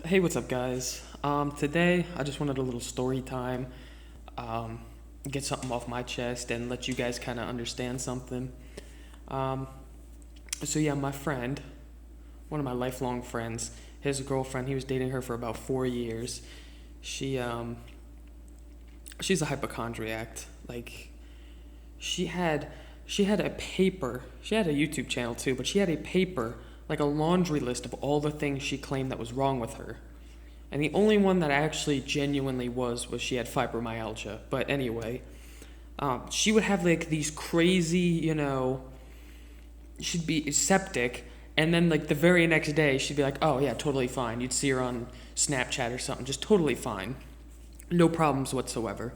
Hey, what's up, guys? Today I just wanted a little story time, um, get something off my chest, and let you guys kind of understand something. Um, so yeah, my friend, one of my lifelong friends, his girlfriend, he was dating her for about 4 years. She she's a hypochondriac. Like she had she had a paper. She had a YouTube channel too, but she had a paper like a laundry list of all the things she claimed that was wrong with her. And the only one that actually genuinely was she had fibromyalgia. But anyway, she would have like these crazy, she'd be septic, and then like the very next day she'd be like, "Oh yeah, totally fine." You'd see her on Snapchat or something, just totally fine, no problems whatsoever.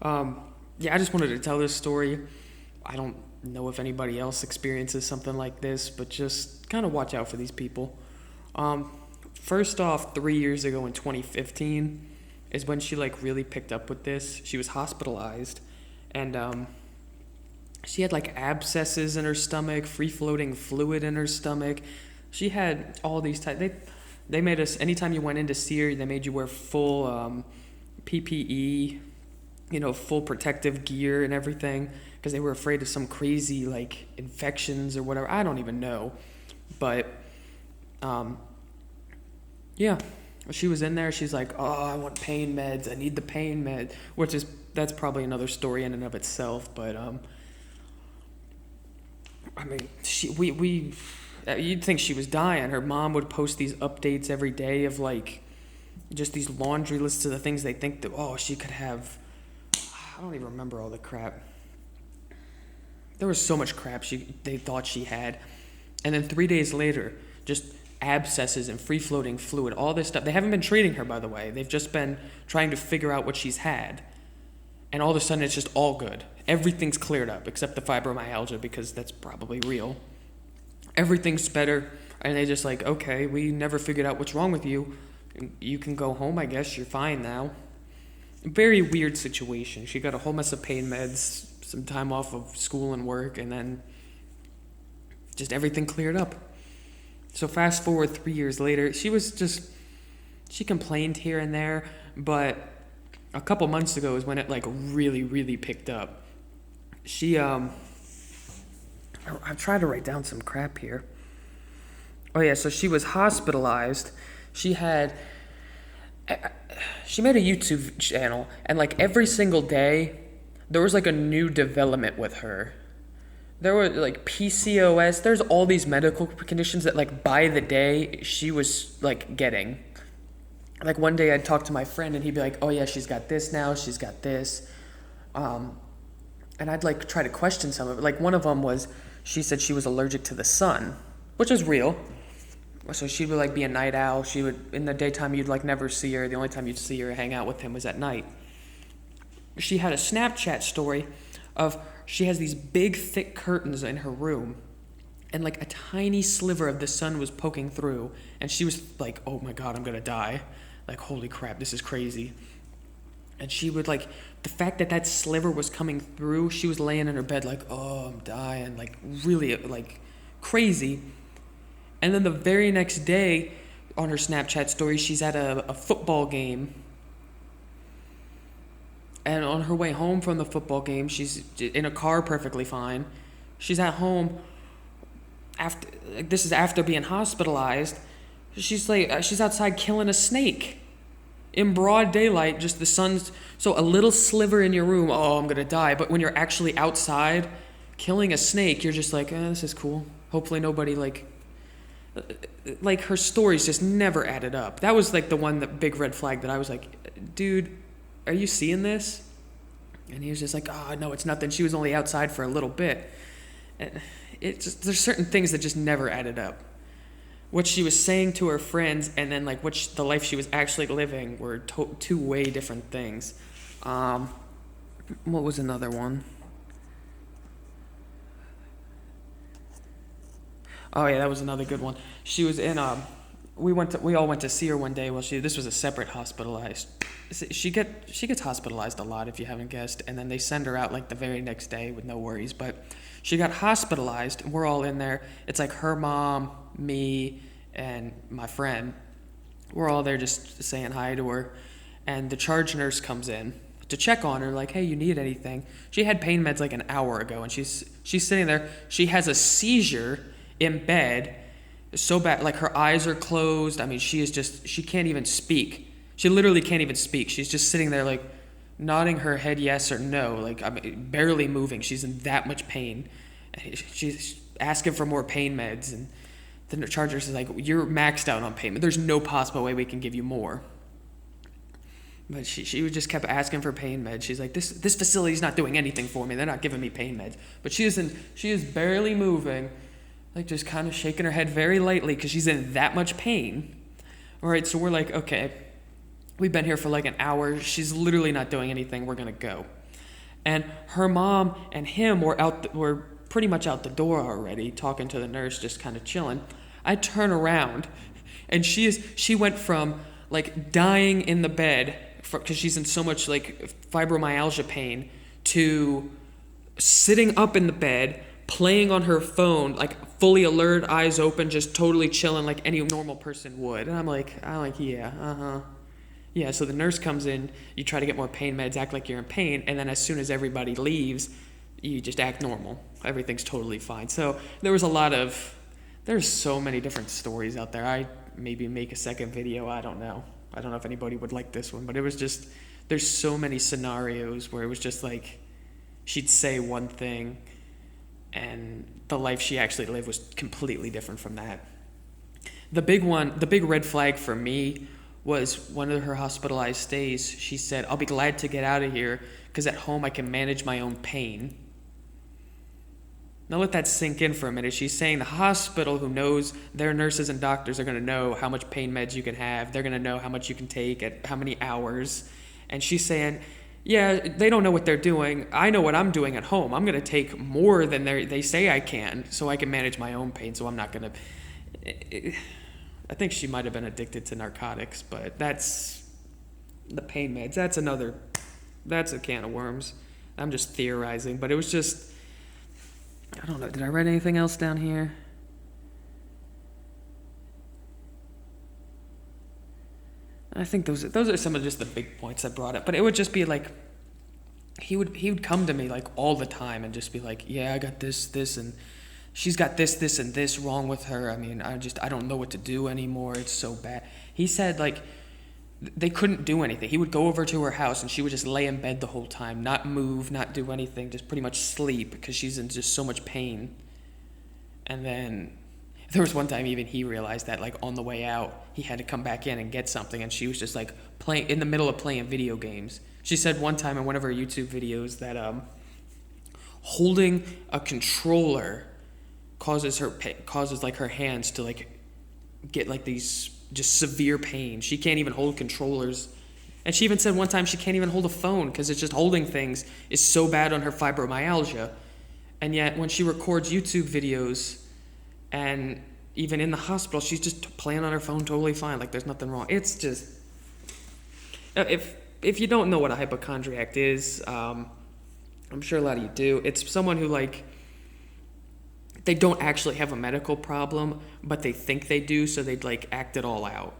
Yeah, I just wanted to tell this story. I don't know if anybody else experiences something like this, but just kind of watch out for these people. Um, First off, 3 years ago in 2015 is when she like really picked up with this. She was hospitalized, and she had like abscesses in her stomach, free floating fluid in her stomach. She had all these types. They made us anytime you went in to see her, they made you wear full PPE, full protective gear and everything because they were afraid of some crazy like infections or whatever. I don't even know, but um, yeah, she was in there. She's like, "Oh, I want pain meds. I need the pain med," which is that's probably another story in and of itself. But I mean, you'd think she was dying. Her mom would post these updates every day of like just these laundry lists of the things they think that she could have. I don't even remember all the crap. There was so much crap they thought she had, and then 3 days later, just abscesses and free floating fluid, all this stuff. They haven't been treating her, by the way. They've just been trying to figure out what she's had, and all of a sudden it's just all good. Everything's cleared up except the fibromyalgia because that's probably real. Everything's better, and they just like, okay, we never figured out what's wrong with you. You can go home, I guess. You're fine now. Very weird situation. She got a whole mess of pain meds, some time off of school and work, and then just everything cleared up. So fast forward 3 years later, she complained here and there, but a couple months ago is when it like really, really picked up. I've tried to write down some crap here. Oh yeah, so she was hospitalized. She had she made a YouTube channel, and like every single day there was like a new development with her. There were like PCOS, there's all these medical conditions that like by the day she was like getting. Like one day I'd talk to my friend and he'd be like, "Oh yeah, she's got this now, she's got this." And I'd like try to question some of it. Like one of them was she said she was allergic to the sun, which is real. So she would like be a night owl. She would in the daytime you'd like never see her. The only time you'd see her hang out with him was at night. She had a Snapchat story of she has these big thick curtains in her room, and like a tiny sliver of the sun was poking through, and she was like, "Oh my god, I'm gonna die. Like holy crap, this is crazy." And she would like the fact that that sliver was coming through, she was laying in her bed like, "Oh, I'm dying," like really like crazy. And then the very next day on her Snapchat story, she's at a football game. And on her way home from the football game, she's in a car perfectly fine. She's at home after like, this is after being hospitalized. She's like she's outside killing a snake in broad daylight. Just the sun's so a little sliver in your room. Oh, I'm gonna die. But when you're actually outside killing a snake, you're just like, this is cool. Hopefully nobody like her stories just never added up. That was like the one that big red flag that I was like, dude, are you seeing this? And he was just like, "Oh no, it's nothing. She was only outside for a little bit." And it just there's certain things that just never added up. What she was saying to her friends and then like the life she was actually living were two way different things. What was another one? Oh yeah, that was another good one. She was in we all went to see her one day. Well, this was a separate hospitalized. She gets hospitalized a lot if you haven't guessed, and then they send her out like the very next day with no worries. But she got hospitalized, and we're all in there. It's like her mom, me, and my friend, We're all there just saying hi to her, and the charge nurse comes in to check on her, like, hey, you need anything? She had pain meds like an hour ago, and she's sitting there. She has a seizure in bed, so bad, like her eyes are closed. I mean, she can't even speak. She literally can't even speak. She's just sitting there, like, nodding her head yes or no, like, I mean, barely moving. She's in that much pain. She's asking for more pain meds, and the charge nurse is like, you're maxed out on pain meds. There's no possible way we can give you more. But she just kept asking for pain meds. She's like, this facility's not doing anything for me. They're not giving me pain meds. But she is barely moving, like just kind of shaking her head very lightly because she's in that much pain. All right, so we're like, okay, we've been here for like an hour. She's literally not doing anything. We're gonna go. And her mom and him were pretty much out the door already, talking to the nurse, just kind of chilling. I turn around, and she went from like dying in the bed because she's in so much like fibromyalgia pain to sitting up in the bed, playing on her phone, like fully alert, eyes open, just totally chilling like any normal person would. And I'm like, yeah, yeah. So the nurse comes in, you try to get more pain meds, act like you're in pain, and then as soon as everybody leaves, you just act normal. Everything's totally fine. So there's so many different stories out there. I maybe make a second video, I don't know. I don't know if anybody would like this one, but it was just, there's so many scenarios where it was just like, she'd say one thing, and the life she actually lived was completely different from that. The big red flag for me was one of her hospitalized stays. She said, I'll be glad to get out of here because at home I can manage my own pain. Now let that sink in for a minute. She's saying the hospital, who knows, their nurses and doctors are going to know how much pain meds you can have. They're going to know how much you can take at how many hours. And she's saying, yeah, they don't know what they're doing. I know what I'm doing at home. I'm going to take more than they say I can so I can manage my own pain, so I'm not going to... I think she might have been addicted to narcotics, but that's the pain meds. That's a can of worms. I'm just theorizing, but it was just... I don't know. Did I write anything else down here? I think those are some of just the big points I brought up. But it would just be like, he would come to me like all the time and just be like, yeah, I got this, and she's got this, and this wrong with her. I mean, I don't know what to do anymore. It's so bad. He said like they couldn't do anything. He would go over to her house and she would just lay in bed the whole time, not move, not do anything, just pretty much sleep because she's in just so much pain. And then there was one time even he realized that like on the way out, he had to come back in and get something, and she was just like playing in the middle of playing video games. She said one time in one of her YouTube videos that holding a controller causes like her hands to like get like these just severe pain. She can't even hold controllers. And she even said one time she can't even hold a phone because it's just holding things is so bad on her fibromyalgia. And yet when she records YouTube videos and even in the hospital, she's just playing on her phone totally fine. Like there's nothing wrong. It's just, if you don't know what a hypochondriac is, I'm sure a lot of you do. It's someone who like, they don't actually have a medical problem, but they think they do, so they'd like act it all out.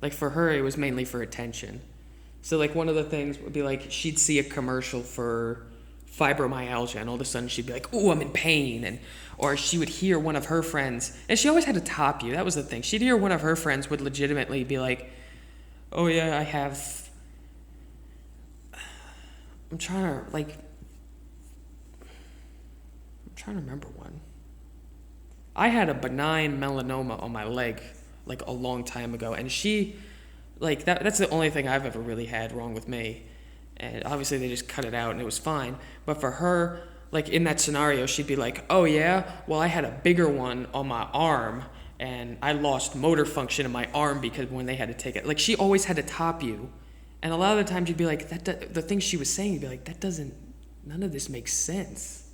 Like for her, it was mainly for attention. So like one of the things would be like she'd see a commercial for fibromyalgia, and all of a sudden she'd be like, "Oh, I'm in pain," or she would hear one of her friends, and she always had to top you. That was the thing. She'd hear one of her friends would legitimately be like, "Oh yeah, I have." I'm trying to remember one. I had a benign melanoma on my leg like a long time ago, and she, like that's the only thing I've ever really had wrong with me. And obviously they just cut it out and it was fine. But for her, like in that scenario, she'd be like, "Oh yeah, well I had a bigger one on my arm and I lost motor function in my arm because when they had to take it." Like she always had to top you. And a lot of the times you'd be like, the things she was saying, you'd be like, none of this makes sense.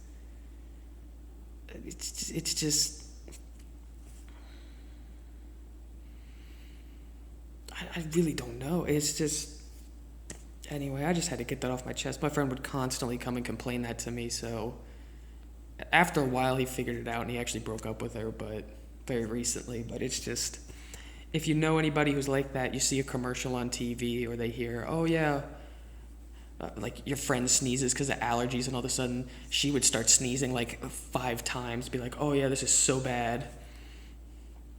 It's just I really don't know. It's just, anyway, I just had to get that off my chest. My friend would constantly come and complain that to me, so after a while he figured it out and he actually broke up with her, but very recently. But it's just, if you know anybody who's like that, you see a commercial on TV or they hear, oh yeah, like your friend sneezes because of allergies, and all of a sudden she would start sneezing like 5 times, be like, oh yeah, this is so bad,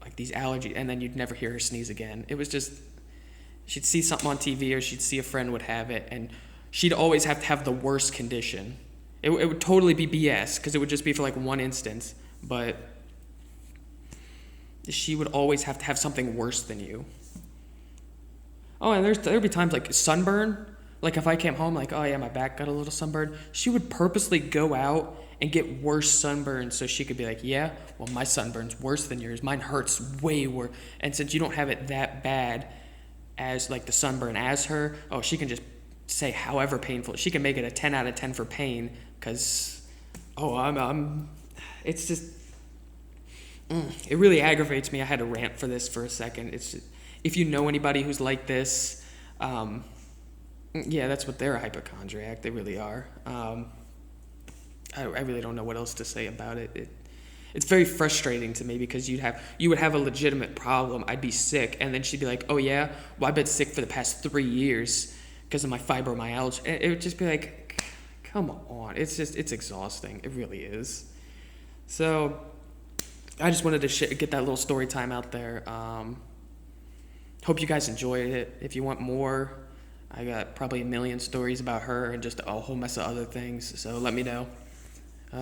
like these allergies, and then you'd never hear her sneeze again. It was just, she'd see something on TV or she'd see a friend would have it, and she'd always have to have the worst condition. It would totally be BS because it would just be for like one instance, but she would always have to have something worse than you. Oh, and there'd be times like sunburn. Like if I came home like, oh yeah, my back got a little sunburned, she would purposely go out and get worse sunburns so she could be like, yeah, well my sunburn's worse than yours. Mine hurts way worse. And since you don't have it that bad as like the sunburn as her, oh, she can just say however painful. She can make it a 10 out of 10 for pain because, oh, it's just, it really aggravates me. I had to rant for this for a second. It's just, if you know anybody who's like this, yeah, that's what they're, a hypochondriac. They really are. I really don't know what else to say about it. It's very frustrating to me because you would have a legitimate problem. I'd be sick, and then she'd be like, "Oh yeah, well I've been sick for the past 3 years because of my fibromyalgia." And it would just be like, "Come on!" It's exhausting. It really is. So I just wanted to get that little story time out there. Hope you guys enjoyed it. If you want more, I got probably a million stories about her and just a whole mess of other things. So let me know.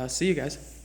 See you guys.